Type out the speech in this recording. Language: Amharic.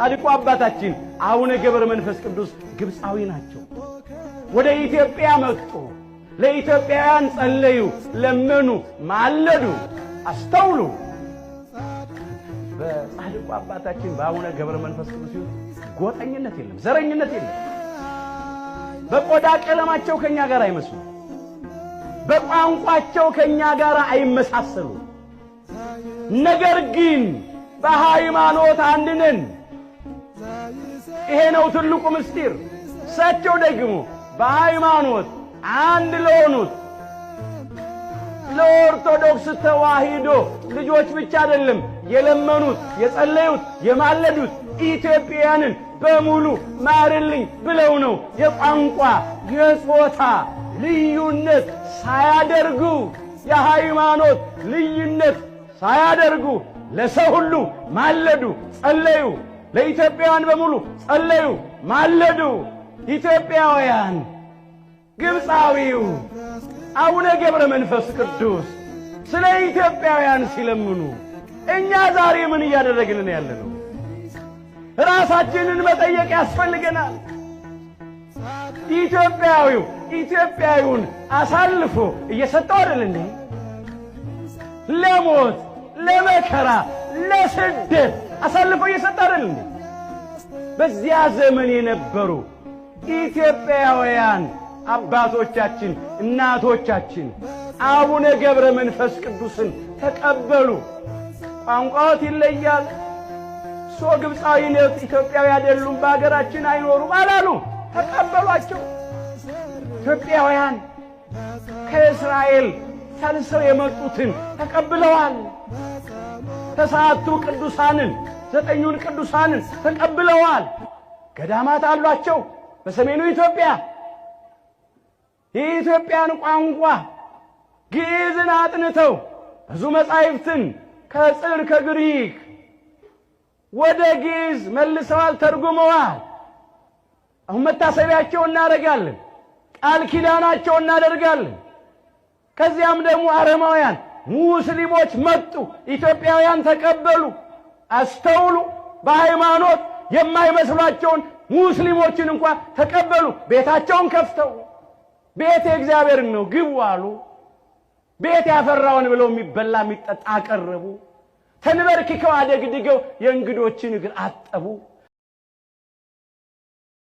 ጻድቁ አባታችን አቡነ ገብረ መንፈስ ቅዱስ ግብፃዊ ናቸው። ወደ ኢትዮጵያ መጡ። ለኢትዮጵያውያን ጸለዩ፣ ለመኑ፣ ማለዱ። አስተውሉ። በጻድቁ አባታችን በአቡነ ገብረ መንፈስ ቅዱስ ጎጠኝነት የለም፣ ዘረኝነት የለም። በቆዳ ቀለማቸው ከኛ ጋር አይመስሉ፣ በቋንቋቸው ከኛ ጋር አይመሳሰሉ። ነገር ግን በሃይማኖት አንድ ነን። ይሄ ነው ትልቁ ምስጢር። እሳቸው ደግሞ በሃይማኖት አንድ ለሆኑት ለኦርቶዶክስ ተዋሕዶ ልጆች ብቻ አይደለም የለመኑት፣ የጸለዩት፣ የማለዱት ኢትዮጵያውያንን በሙሉ ማርልኝ ብለው ነው። የቋንቋ የጾታ ልዩነት ሳያደርጉ፣ የሃይማኖት ልዩነት ሳያደርጉ ለሰው ሁሉ ማለዱ፣ ጸለዩ። ለኢትዮጵያውያን በሙሉ ጸለዩ፣ ማለዱ። ኢትዮጵያውያን ግብፃዊው አቡነ ገብረ መንፈስ ቅዱስ ስለ ኢትዮጵያውያን ሲለምኑ እኛ ዛሬ ምን እያደረግን ነው ያለነው? ራሳችንን መጠየቅ ያስፈልገናል። ኢትዮጵያዊውን አሳልፎ እየሰጠው አይደል እንዴ? ለሞት፣ ለመከራ፣ ለስደት አሳልፎ እየሰጠ አይደል እንዴ? በዚያ ዘመን የነበሩ ኢትዮጵያውያን አባቶቻችን፣ እናቶቻችን አቡነ ገብረ መንፈስ ቅዱስን ተቀበሉ። ቋንቋዎት ይለያል፣ ግብፃዊ ነው፣ ኢትዮጵያዊ አይደሉም፣ በአገራችን አይኖሩም አላሉ። ተቀበሏቸው። ኢትዮጵያውያን ከእስራኤል ፈልሰው የመጡትን ተቀብለዋል። ተስዓቱ ቅዱሳንን፣ 9ኙን ቅዱሳንን ተቀብለዋል። ገዳማት አሏቸው በሰሜኑ ኢትዮጵያ። የኢትዮጵያን ቋንቋ ግዕዝን አጥንተው ብዙ መጻሕፍትን ከጽር ከግሪክ ወደ ግዕዝ መልሰዋል፣ ተርጉመዋል። አሁን መታሰቢያቸው እናደርጋለን፣ ቃል ኪዳናቸው እናደርጋለን። ከዚያም ደግሞ አረማውያን ሙስሊሞች መጡ፣ ኢትዮጵያውያን ተቀበሉ። አስተውሉ። በሃይማኖት የማይመስሏቸውን ሙስሊሞችን እንኳን ተቀበሉ። ቤታቸውን ከፍተው ቤት የእግዚአብሔርን ነው ግቡ አሉ። ቤት ያፈራውን ብለው የሚበላ የሚጠጣ አቀረቡ። ተንበርክከው አደግድገው የእንግዶችን እግር አጠቡ።